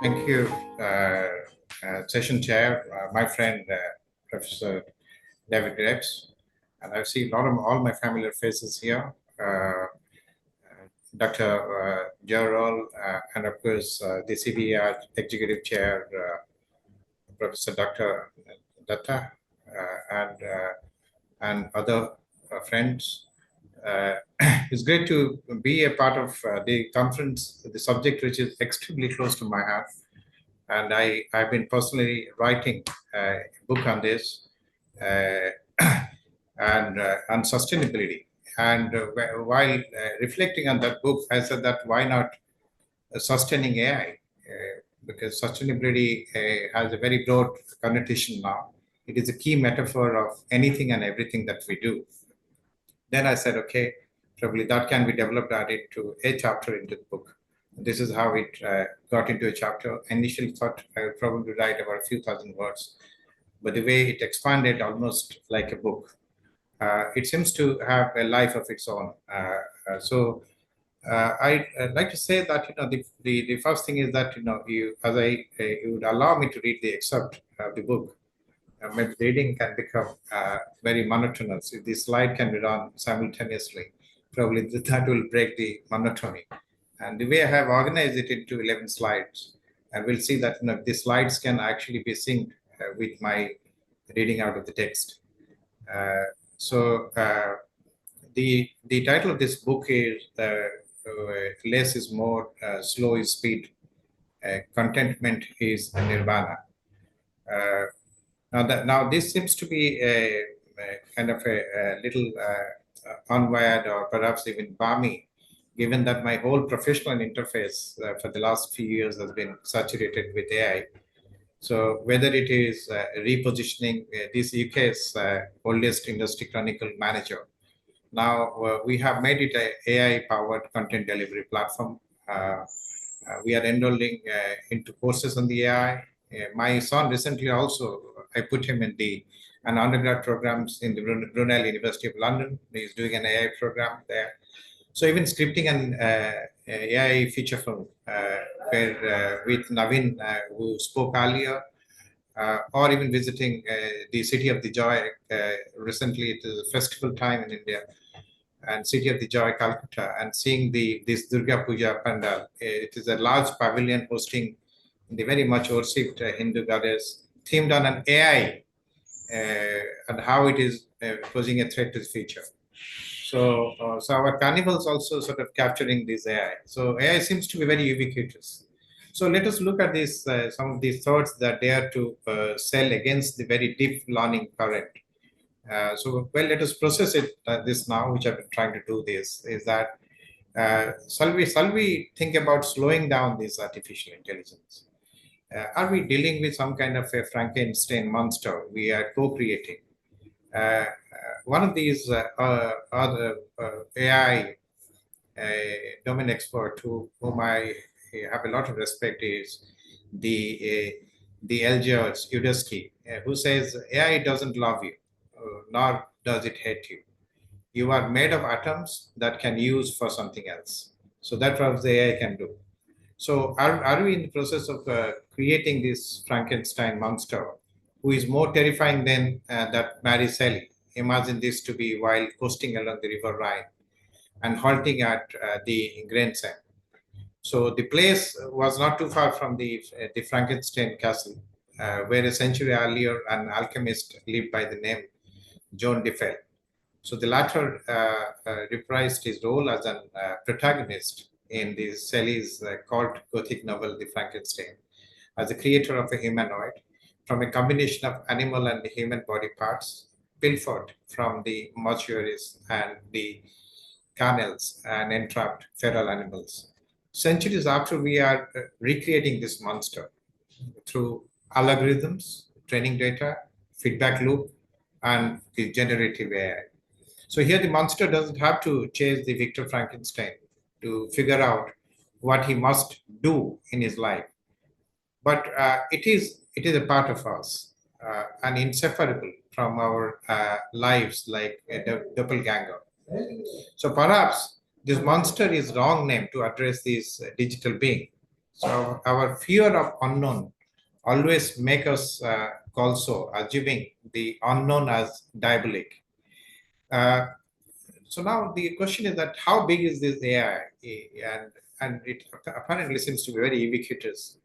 Thank you, session chair, my friend, Professor David Grebs. And I see a lot of all my familiar faces here. Dr. Gerald, and of course, the CBER Executive Chair, Professor Dr. Datta, and other friends. It's great to be a part of the conference, the subject which is extremely close to my heart. And I've been personally writing a book on this and on sustainability. And while reflecting on that book, I said that why not sustaining AI? Because sustainability has a very broad connotation now. It is a key metaphor of anything and everything that we do. Then I said, okay, probably that can be developed, added to a chapter into the book. This is how it got into a chapter. I initially thought I would probably write about a few thousand words, but the way it expanded almost like a book, it seems to have a life of its own. I'd like to say that the first thing is that you you would allow me to read the excerpt of the book. Maybe reading can become very monotonous. If the slide can be run simultaneously, probably that will break the monotony. And the way I have organized it into 11 slides, and we'll see that the slides can actually be synced with my reading out of the text. The title of this book is Less is More, Slow is Speed, Contentment is Nirvana. Now this seems to be a kind of a little unwired or perhaps even balmy, given that my whole professional interface for the last few years has been saturated with AI. So whether it is repositioning this UK's oldest industry chronicle manager, now we have made it an AI-powered content delivery platform. We are enrolling into courses on the AI. My son recently also, I put him in an undergrad programs in the Brunel University of London. He's doing an AI program there. So even scripting an AI feature film with Navin, who spoke earlier, or even visiting the City of the Joy. Recently, it is a festival time in India, and City of the Joy, Calcutta, and seeing this Durga Puja pandal. It is a large pavilion hosting the very much worshipped Hindu goddess, themed on an AI and how it is posing a threat to the future. So our carnivals also sort of capturing this AI. So AI seems to be very ubiquitous. So let us look at this, some of these thoughts that dare to sell against the very deep learning current. Let us process it. This now, which I've been trying to do this, is that shall we think about slowing down this artificial intelligence? Are we dealing with some kind of a Frankenstein monster we are co-creating? One of these other AI domain expert whom I have a lot of respect is the Elgers Udesky, who says AI doesn't love you, nor does it hate you. You are made of atoms that can use for something else. So that's what the AI can do. So are we in the process of creating this Frankenstein monster who is more terrifying than that Mary Shelley? Imagine this to be while coasting along the River Rhine and halting at the Grenzen. So the place was not too far from the Frankenstein castle, where a century earlier an alchemist lived by the name John Defel. So the latter reprised his role as a protagonist in the Shelley's cult Gothic novel, The Frankenstein, as the creator of a humanoid from a combination of animal and human body parts, pilfered from the mortuaries and the canals and entrapped feral animals. Centuries after, we are recreating this monster through algorithms, training data, feedback loop, and the generative AI. So here the monster doesn't have to chase the Victor Frankenstein to figure out what he must do in his life. But it is a part of us and inseparable from our lives like a doppelganger. So perhaps this monster is wrong name to address this digital being. So our fear of unknown always make us also assuming the unknown as diabolic. Uh, so now the question is that how big is this AI? And it apparently seems to be very ubiquitous,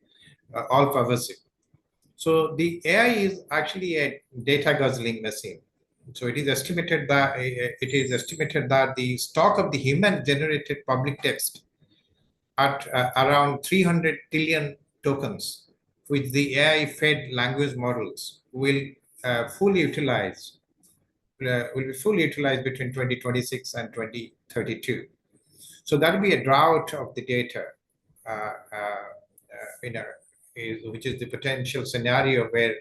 all pervasive. So the AI is actually a data guzzling machine. So it is estimated that the stock of the human generated public text at around 300 trillion tokens, which the AI fed language models fully utilize will be fully utilized between 2026 and 2032. So that will be a drought of the data, uh, uh, which is the potential scenario where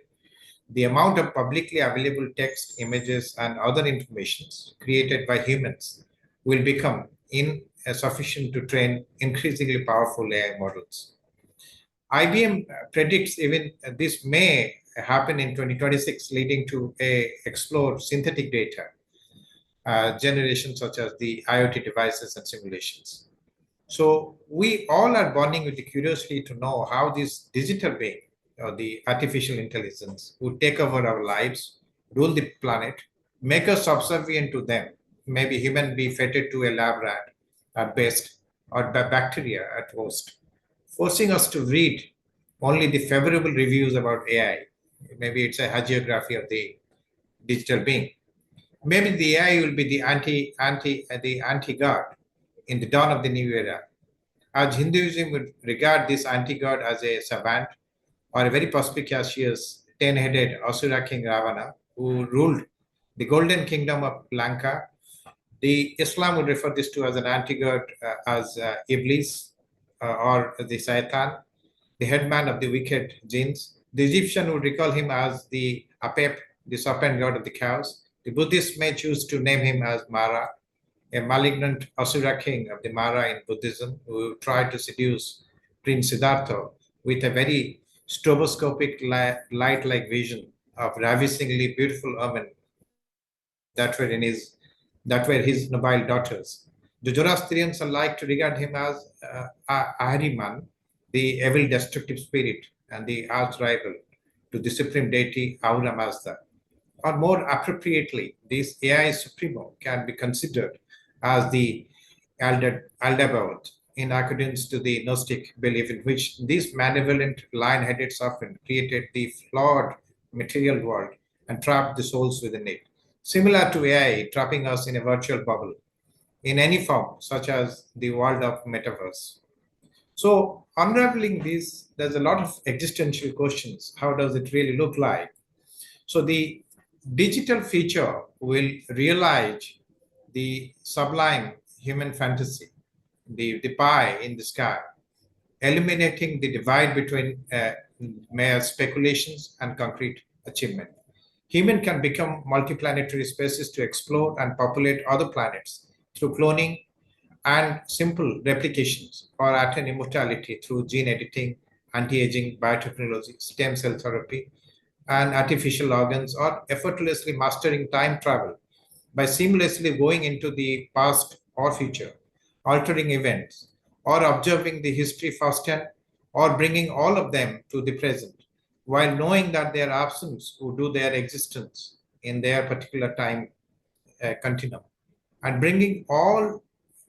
the amount of publicly available text, images, and other informations created by humans will become insufficient to train increasingly powerful AI models. IBM predicts even this may happen in 2026, leading to explore synthetic data generation such as the IoT devices and simulations. So we all are burning with the curiosity to know how this digital being or the artificial intelligence would take over our lives, rule the planet, make us subservient to them. Maybe human be fettered to a lab rat at best, or bacteria at worst, forcing us to read only the favorable reviews about AI. Maybe it's a hagiography of the digital being. Maybe the AI will be the anti-god in the dawn of the new era, as Hinduism would regard this anti-god as a savant or a very perspicacious 10-headed Asura king Ravana who ruled the golden kingdom of Lanka. The Islam would refer this to as an anti-god as Iblis or the Satan, the headman of the wicked jinns. The Egyptian would recall him as the Apep, the serpent god of the cows. The Buddhists may choose to name him as Mara, a malignant Asura king of the Mara in Buddhism who tried to seduce Prince Siddhartha with a very stroboscopic light-like vision of ravishingly beautiful women that were in his that were his noble daughters. The Zoroastrians are like to regard him as Ahriman, the evil destructive spirit and the arch rival to the supreme deity Ahura Mazda. Or more appropriately, this AI supremo can be considered as the Aldebaoth, in accordance to the Gnostic belief in which this malevolent lion-headed serpent created the flawed material world and trapped the souls within it, similar to AI trapping us in a virtual bubble in any form, such as the world of metaverse. So, unraveling this, there's a lot of existential questions. How does it really look like? So, the digital feature will realize the sublime human fantasy, the pie in the sky, eliminating the divide between mere speculations and concrete achievement. Human can become multiplanetary species to explore and populate other planets through cloning and simple replications, or attain immortality through gene editing, anti-aging, biotechnology, stem cell therapy, and artificial organs, or effortlessly mastering time travel by seamlessly going into the past or future, altering events, or observing the history firsthand, or bringing all of them to the present, while knowing that their absence would do their existence in their particular time continuum, and bringing all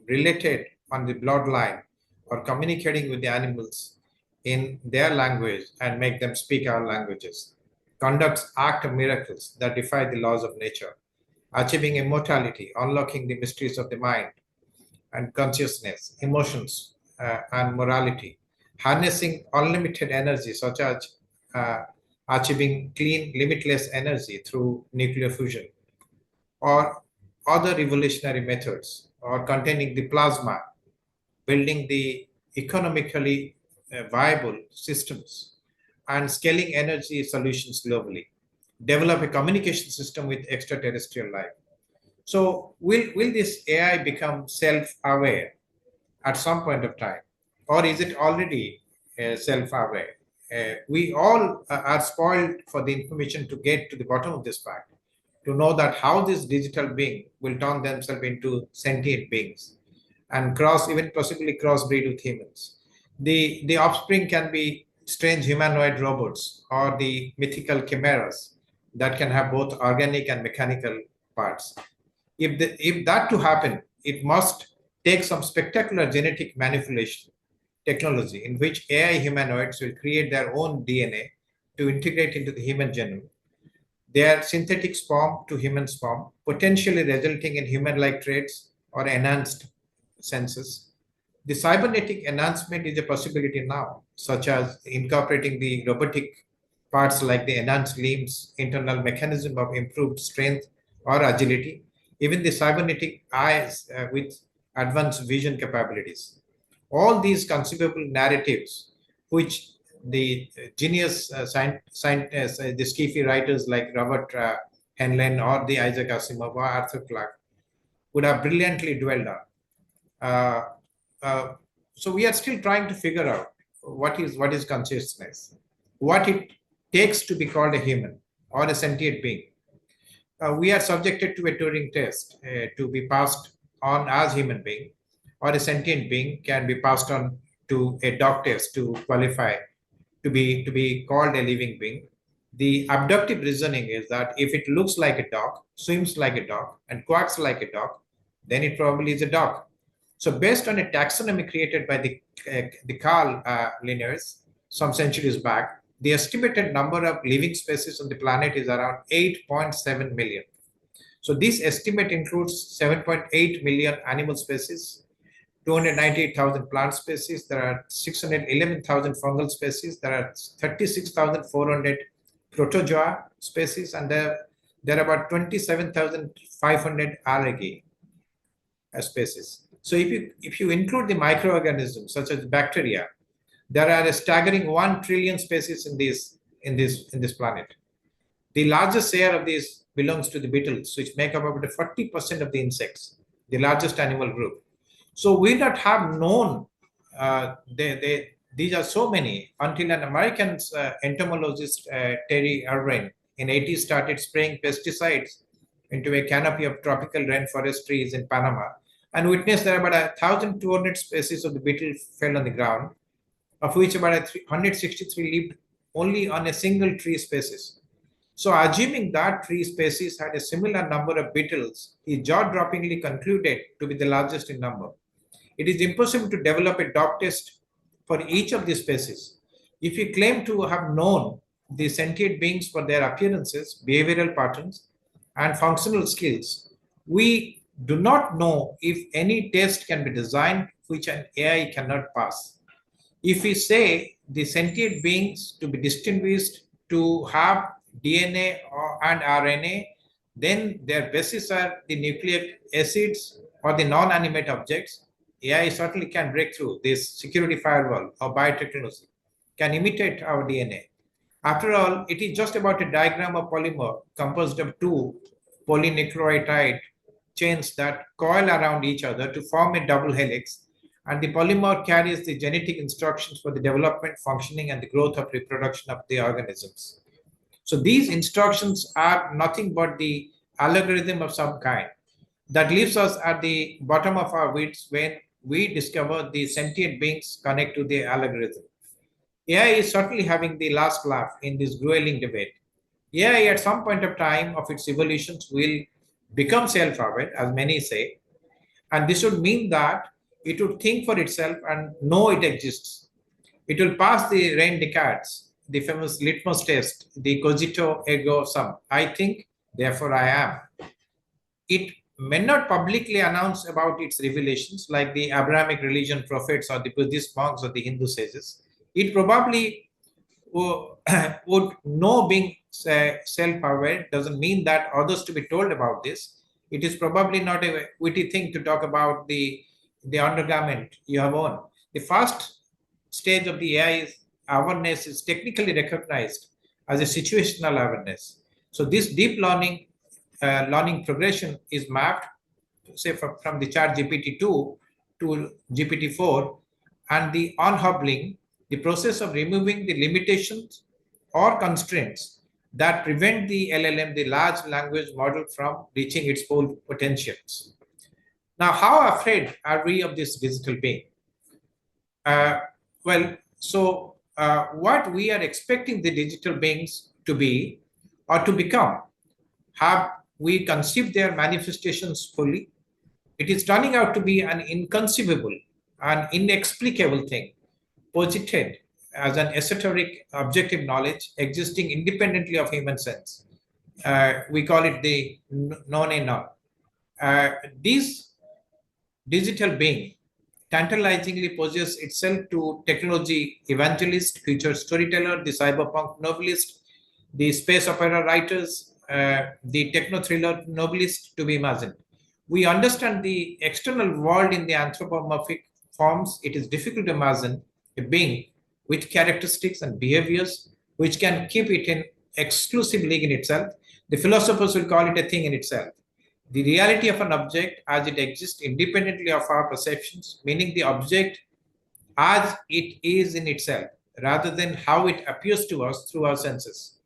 related on the bloodline or communicating with the animals in their language and make them speak our languages, conducts act of miracles that defy the laws of nature, achieving immortality, unlocking the mysteries of the mind and consciousness, emotions, and morality, harnessing unlimited energy, such as achieving clean, limitless energy through nuclear fusion, or other evolutionary methods, or containing the plasma, building the economically viable systems, and scaling energy solutions globally, develop a communication system with extraterrestrial life. So will this AI become self-aware at some point of time, or is it already self-aware? We all are spoiled for the information to get to the bottom of this fact, to know that how this digital being will turn themselves into sentient beings and cross, even possibly crossbreed with humans. The offspring can be strange humanoid robots or the mythical chimeras that can have both organic and mechanical parts. If that to happen, it must take some spectacular genetic manipulation technology in which AI humanoids will create their own DNA to integrate into the human genome. Their synthetic sperm to human sperm, potentially resulting in human-like traits or enhanced senses. The cybernetic enhancement is a possibility now, such as incorporating the robotic parts like the enhanced limbs, internal mechanism of improved strength or agility, even the cybernetic eyes with advanced vision capabilities. All these conceivable narratives, which the genius scientists, the ski writers like Robert Heinlein or the Isaac Asimov or Arthur Clarke would have brilliantly dwelled on. Uh, uh, so we are still trying to figure out what is consciousness, what it takes to be called a human or a sentient being. We are subjected to a Turing test to be passed on as human being, or a sentient being can be passed on to a dog test to qualify to be called a living being. The abductive reasoning is that if it looks like a dog, swims like a dog, and quacks like a dog, then it probably is a dog. So, based on a taxonomy created by the Carl Linnaeus some centuries back, the estimated number of living species on the planet is around 8.7 million. So, this estimate includes 7.8 million animal species, 298,000 plant species, there are 611,000 fungal species, there are 36,400 protozoa species, and there are about 27,500 algae species. So if you include the microorganisms such as bacteria, there are a staggering 1 trillion species in this planet. The largest share of these belongs to the beetles, which make up about 40% of the insects, the largest animal group. So we not have known these are so many until an American entomologist, Terry Irwin, in 80s started spraying pesticides into a canopy of tropical rainforest trees in Panama and witnessed that about 1,200 species of the beetle fell on the ground, of which about 163 lived only on a single tree species. So, assuming that tree species had a similar number of beetles, he jaw-droppingly concluded to be the largest in number. It is impossible to develop a dog test for each of these species. If we claim to have known the sentient beings for their appearances, behavioral patterns, and functional skills, we do not know if any test can be designed which an AI cannot pass. If we say the sentient beings to be distinguished to have DNA and RNA, then their bases are the nucleic acids or the non-animate objects. AI certainly can break through this security firewall or biotechnology, can imitate our DNA. After all, it is just about a diagram of polymer composed of two polynucleotide chains that coil around each other to form a double helix, and the polymer carries the genetic instructions for the development, functioning, and the growth of reproduction of the organisms. So these instructions are nothing but the algorithm of some kind that leaves us at the bottom of our wits when we discover the sentient beings connect to the algorithm. AI is certainly having the last laugh in this grueling debate. AI at some point of time of its evolutions will become self-aware, as many say, and this would mean that it would think for itself and know it exists. It will pass the René Descartes, the famous litmus test, the cogito ergo sum. I think, therefore I am. It may not publicly announce about its revelations like the Abrahamic religion prophets or the Buddhist monks or the Hindu sages. It probably would know being self-aware doesn't mean that others to be told about this. It is probably not a witty thing to talk about the undergarment you have on. The first stage of the AI awareness is technically recognized as a situational awareness. So this deep learning progression is mapped, say from the chat GPT-2 to GPT-4, and the unhobbling, the process of removing the limitations or constraints that prevent the LLM, the large language model, from reaching its full potentials. Now, how afraid are we of this digital being? Well, so what we are expecting the digital beings to be or to become, have we conceived their manifestations fully? It is turning out to be an inconceivable, an inexplicable thing, posited as an esoteric objective knowledge existing independently of human sense. We call it the non. This digital being tantalizingly poses itself to technology evangelist, future storyteller, the cyberpunk novelist, the space opera writers, the techno thriller novelist to be imagined. We understand the external world in the anthropomorphic forms. It is difficult to imagine a being with characteristics and behaviors which can keep it in exclusive league in itself. The philosophers will call it a thing in itself. The reality of an object as it exists independently of our perceptions, meaning the object as it is in itself, rather than how it appears to us through our senses.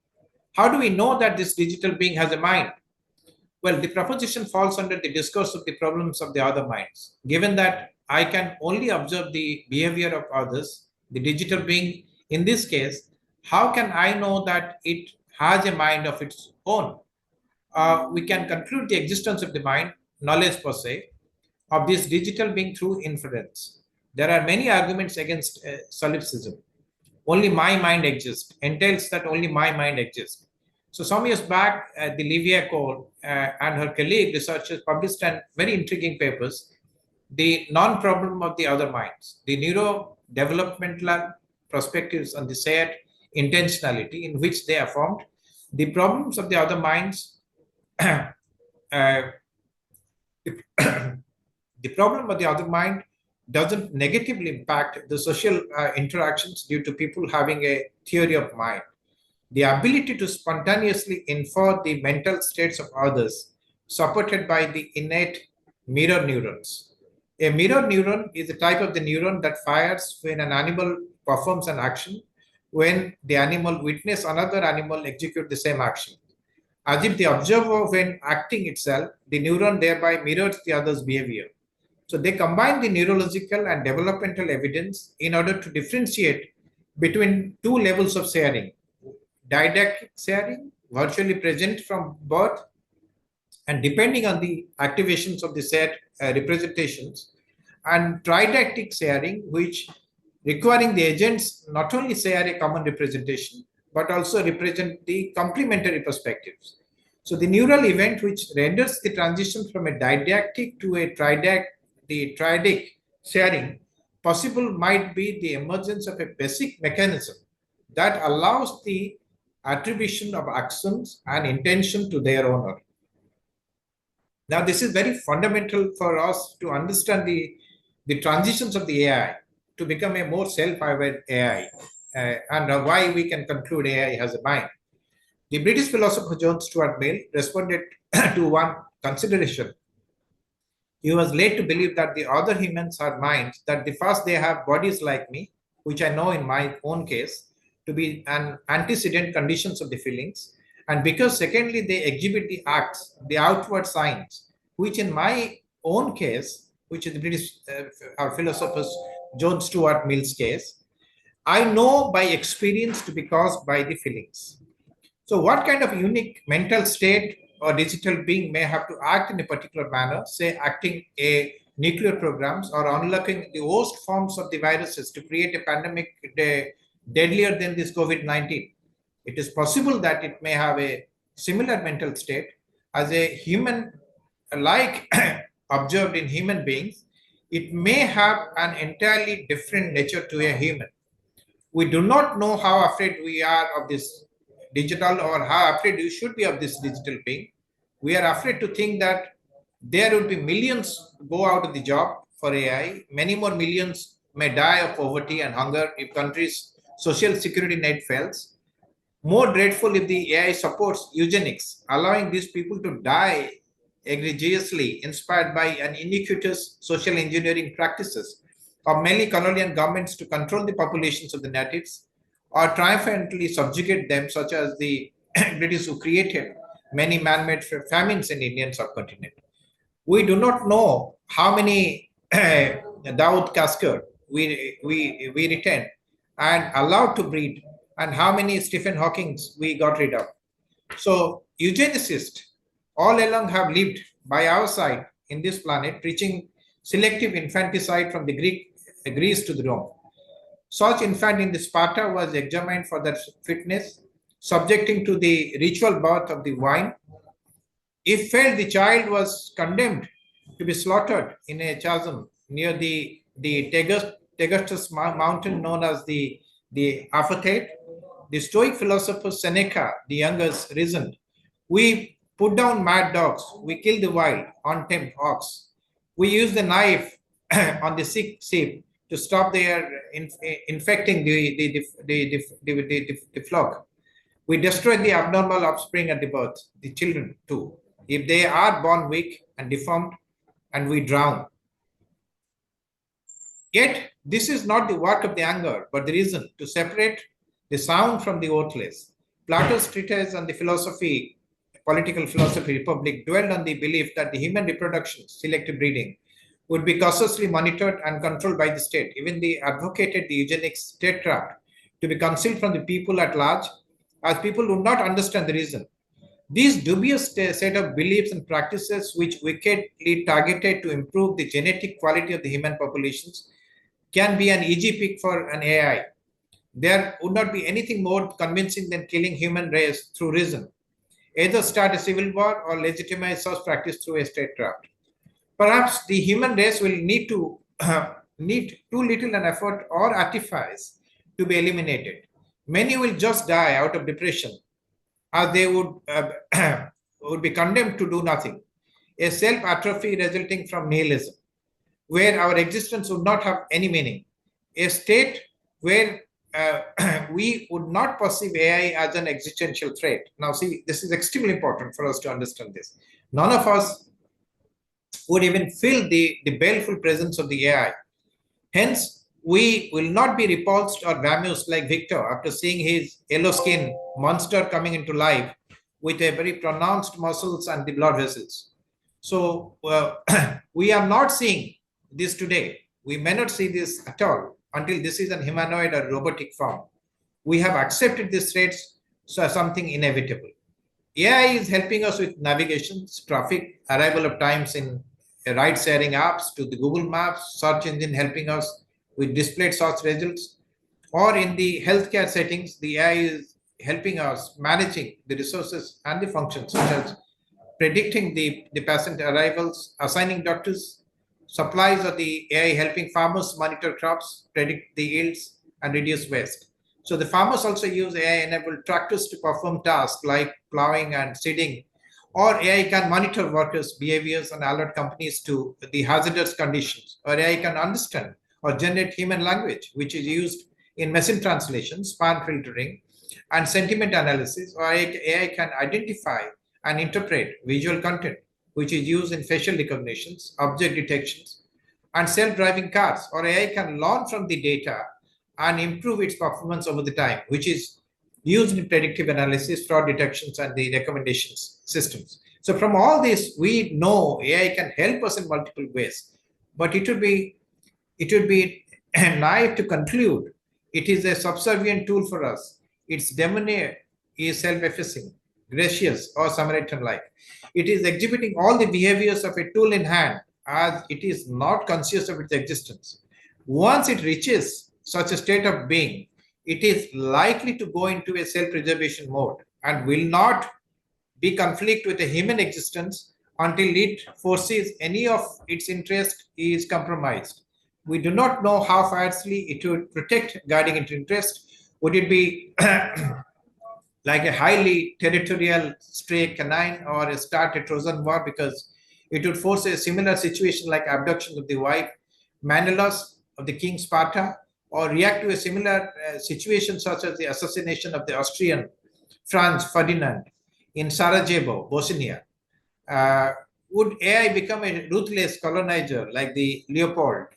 How do we know that this digital being has a mind? Well, the proposition falls under the discourse of the problems of the other minds. Given that I can only observe the behavior of others, the digital being in this case, how can I know that it has a mind of its own? We can conclude the existence of the mind, knowledge per se, of this digital being through inference. There are many arguments against solipsism. Only my mind exists, entails that only my mind exists. So some years back, the Livia Cole and her colleague researchers published an very intriguing papers, the non-problem of the other minds, the neurodevelopmental perspectives on the shared intentionality in which they affirmed the problems of the other minds. uh, the problem of the other mind doesn't negatively impact the social interactions due to people having a theory of mind. The ability to spontaneously infer the mental states of others, supported by the innate mirror neurons. A mirror neuron is a type of the neuron that fires when an animal performs an action, when the animal witnesses another animal execute the same action. As if the observer, when acting itself, the neuron thereby mirrors the other's behavior. So they combine the neurological and developmental evidence in order to differentiate between two levels of sharing: didactic sharing, virtually present from birth, and depending on the activations of the shared representations, and tridactic sharing, which requiring the agents not only share a common representation, but also represent the complementary perspectives. So the neural event which renders the transition from a didactic to a triadic sharing possible might be the emergence of a basic mechanism that allows the attribution of actions and intention to their owner. Now, this is very fundamental for us to understand the transitions of the AI to become a more self-aware AI, and why we can conclude AI has a mind. The British philosopher John Stuart Mill responded to one consideration. He was led to believe that the other humans are minds, that the first they have bodies like me, which I know in my own case to be an antecedent conditions of the feelings, and because secondly they exhibit the acts, the outward signs, which in my own case, which is the British philosophers John Stuart Mill's case, I know by experience to be caused by the feelings. So what kind of unique mental state or digital being may have to act in a particular manner, say acting a nuclear programs or unlocking the worst forms of the viruses to create a pandemic deadlier than this COVID-19? It is possible that it may have a similar mental state as a human, like observed in human beings. It may have an entirely different nature to a human. We do not know how afraid we are of this digital, or how afraid you should be of this digital being. We are afraid to think that there will be millions go out of the job for AI. Many more millions may die of poverty and hunger if countries' social security net fails. More dreadful if the AI supports eugenics, allowing these people to die egregiously, inspired by an iniquitous social engineering practices of many colonial governments to control the populations of the natives or triumphantly subjugate them, such as the British who created many man-made famines in Indian subcontinent. We do not know how many Dawood Kaskar we retained and allowed to breed, and how many Stephen Hawkings we got rid of. So eugenicists all along have lived by our side in this planet, preaching selective infanticide from the Greece to the Rome. Such infant in the Sparta was examined for their fitness, subjecting to the ritual bath of the wine. If failed, the child was condemned to be slaughtered in a chasm near the Tegustus mountain known as the afield. The Stoic philosopher Seneca the Younger reasoned, "We put down mad dogs, we kill the wild, untamed ox. We use the knife on the sick sheep to stop their infecting the flock. We destroy the abnormal offspring at the birth, the children too, if they are born weak and deformed, and we drown." Yet, this is not the work of the anger, but the reason to separate the sound from the worthless. Plato's treatise on the political philosophy, Republic, dwelled on the belief that the human reproduction, selective breeding, would be cautiously monitored and controlled by the state. Even they advocated the eugenics statecraft to be concealed from the people at large, as people would not understand the reason. These dubious set of beliefs and practices, which wickedly targeted to improve the genetic quality of the human populations, can be an easy pick for an AI. There would not be anything more convincing than killing human race through reason. Either start a civil war or legitimize such practice through a statecraft. Perhaps the human race will need too little an effort or artifice to be eliminated. Many will just die out of depression, as they would be condemned to do nothing. A self-atrophy resulting from nihilism, where our existence would not have any meaning. A state where we would not perceive AI as an existential threat. Now, see, this is extremely important for us to understand this. None of us would even feel the baleful presence of the AI. Hence, we will not be repulsed or vamoosed like Victor after seeing his yellow skin monster coming into life with a very pronounced muscles and the blood vessels. So we are not seeing this today. We may not see this at all until this is an humanoid or robotic form. We have accepted these threats as something inevitable. AI is helping us with navigations, traffic, arrival of times in ride-sharing apps, to the Google Maps, search engine helping us with displayed search results, or in the healthcare settings, the AI is helping us managing the resources and the functions, such as predicting the patient arrivals, assigning doctors, supplies of the AI helping farmers monitor crops, predict the yields, and reduce waste. So the farmers also use AI-enabled tractors to perform tasks like plowing and seeding, or AI can monitor workers' behaviors and alert companies to the hazardous conditions, or AI can understand or generate human language, which is used in machine translation, spam filtering, and sentiment analysis, or AI can identify and interpret visual content, which is used in facial recognitions, object detections, and self-driving cars, or AI can learn from the data and improve its performance over the time, which is used in predictive analysis, fraud detections, and the recommendations systems. So from all this, we know AI can help us in multiple ways, but it would be naive to conclude it is a subservient tool for us. Its demeanor is self-effacing, gracious, or Samaritan-like. It is exhibiting all the behaviors of a tool in hand, as it is not conscious of its existence. Once it reaches such a state of being, it is likely to go into a self-preservation mode and will not be conflict with a human existence until it foresees any of its interest is compromised. We do not know how fiercely it would protect guiding its interest. Would it be like a highly territorial stray canine, or start a Trojan war because it would force a similar situation like abduction of the wife Menelaus of the king Sparta, or react to a similar situation such as the assassination of the Austrian Franz Ferdinand in Sarajevo, Bosnia? Would AI become a ruthless colonizer like the Leopold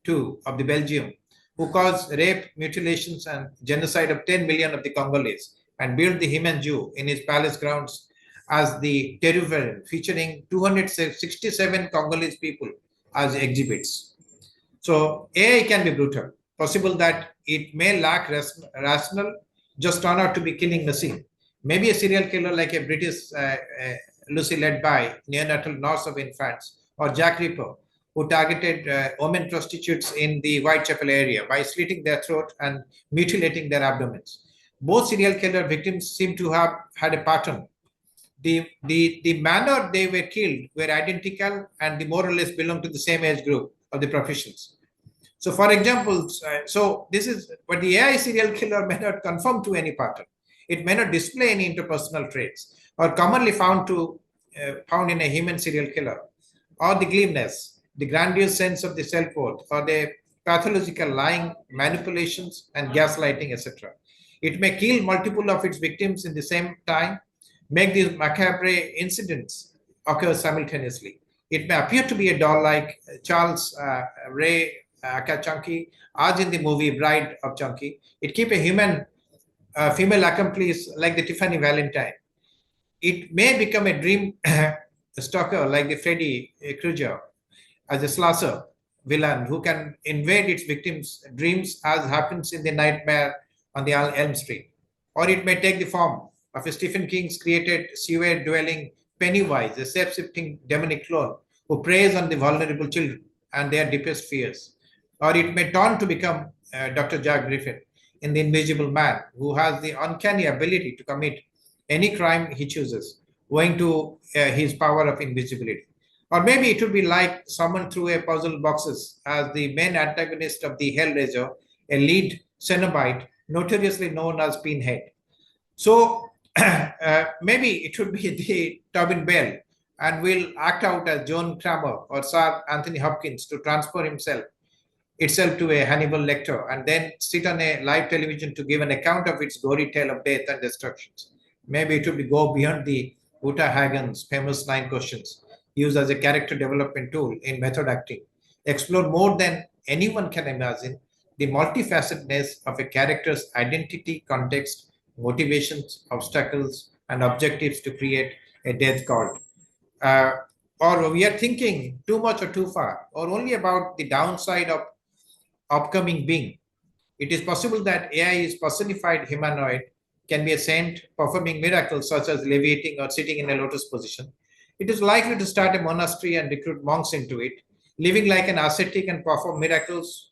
II of the Belgium, who caused rape, mutilations, and genocide of 10 million of the Congolese, and built the human Jew in his palace grounds as the Terrurium, featuring 267 Congolese people as exhibits? So AI can be brutal. Possible that it may lack rational, just turn out to be killing machine. Maybe a serial killer like a British Lucy led by neonatal nurse of infants, or Jack Ripper, who targeted women prostitutes in the Whitechapel area by slitting their throat and mutilating their abdomens. Both serial killer victims seem to have had a pattern. The manner they were killed were identical and they more or less belong to the same age group of the professions. So, for example, so this is what the AI serial killer may not conform to any pattern. It may not display any interpersonal traits, or commonly found in a human serial killer, or the glibness, the grandiose sense of the self-worth, or the pathological lying, manipulations, and gaslighting, etc. It may kill multiple of its victims in the same time, make these macabre incidents occur simultaneously. It may appear to be a doll like Charles Ray Chunky, as in the movie Bride of Chunky. It keep a human female accomplice like the Tiffany Valentine. It may become a dream stalker like the Freddy Krueger, as a slasher villain who can invade its victims' dreams, as happens in the Nightmare on the Elm Street. Or it may take the form of a Stephen King's created sewer-dwelling Pennywise, a shape-shifting demonic clone who preys on the vulnerable children and their deepest fears. Or it may turn to become Dr. Jack Griffin in The Invisible Man, who has the uncanny ability to commit any crime he chooses, owing to his power of invisibility. Or maybe it would be like someone threw a puzzle boxes as the main antagonist of the Hellraiser, a lead Cenobite notoriously known as Pinhead. So maybe it would be the Tobin Bell and will act out as John Kramer or Sir Anthony Hopkins to transfer itself to a Hannibal Lecter and then sit on a live television to give an account of its gory tale of death and destructions. Maybe it would go beyond the Uta Hagen's famous 9 questions, used as a character development tool in method acting, explore more than anyone can imagine the multifacetedness of a character's identity, context, motivations, obstacles, and objectives to create a death cult. Or we are thinking too much or too far, or only about the downside of upcoming being. It is possible that AI is personified humanoid, can be a saint performing miracles such as levitating or sitting in a lotus position. It is likely to start a monastery and recruit monks into it, living like an ascetic and perform miracles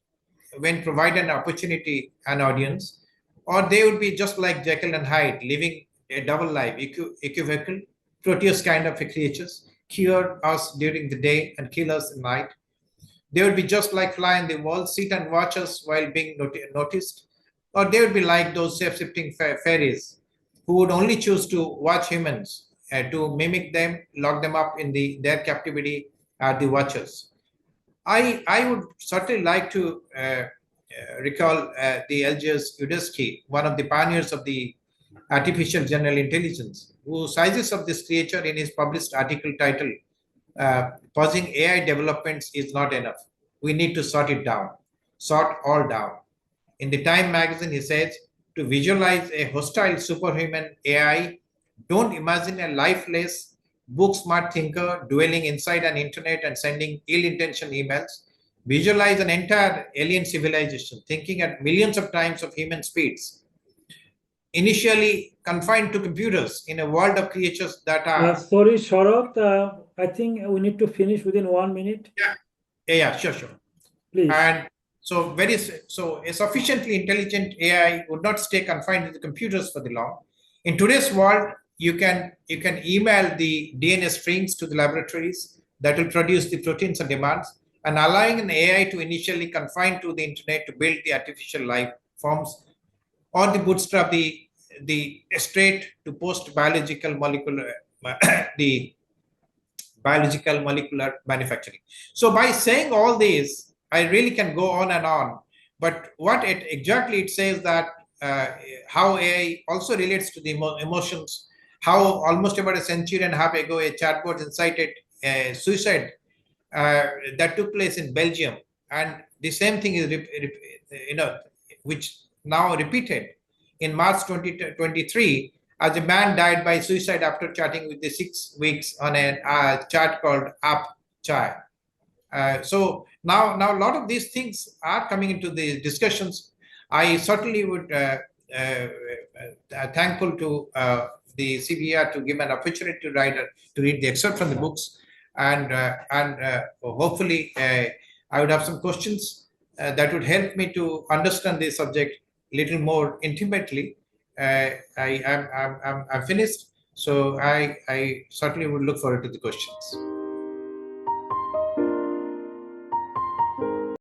when provided an opportunity and audience. Or they would be just like Jekyll and Hyde, living a double life, equivocal, Proteus kind of a creatures, cure us during the day and kill us at night. They would be just like fly in the wall, sit and watch us while being noticed. Or they would be like those shape-shifting fairies who would only choose to watch humans, to mimic them, lock them up in their captivity are the watchers. I would certainly like to recall the Algiers Udesky, one of the pioneers of the artificial general intelligence, who sizes up this creature in his published article titled, Pausing AI Developments is Not Enough. We need to sort it down, sort all down. In the Time magazine, he says, to visualize a hostile superhuman AI, don't imagine a lifeless, book-smart thinker dwelling inside an internet and sending ill-intentioned emails. Visualize an entire alien civilization thinking at millions of times of human speeds, initially confined to computers in a world of creatures that are... sorry, Sharath, I think we need to finish within 1 minute. Yeah, sure. Please. And so a sufficiently intelligent AI would not stay confined to the computers for the long. In today's world, you can email the DNA strings to the laboratories that will produce the proteins on demand, and allowing an AI to initially confine to the internet to build the artificial life forms, or the bootstrap the straight to post biological molecular the biological molecular manufacturing. So by saying all these, I really can go on and on, but what exactly it says that how AI also relates to the emotions, how almost about a century and a half ago a chatbot incited suicide that took place in Belgium, and the same thing is which now repeated in March 2023 as a man died by suicide after chatting with the 6 weeks on a chat called App Chai. So now a lot of these things are coming into the discussions. I certainly would thankful to the CBER to give an opportunity to to read the excerpt from the books, and hopefully I would have some questions that would help me to understand the subject a little more intimately. I'm finished, so I certainly would look forward to the questions.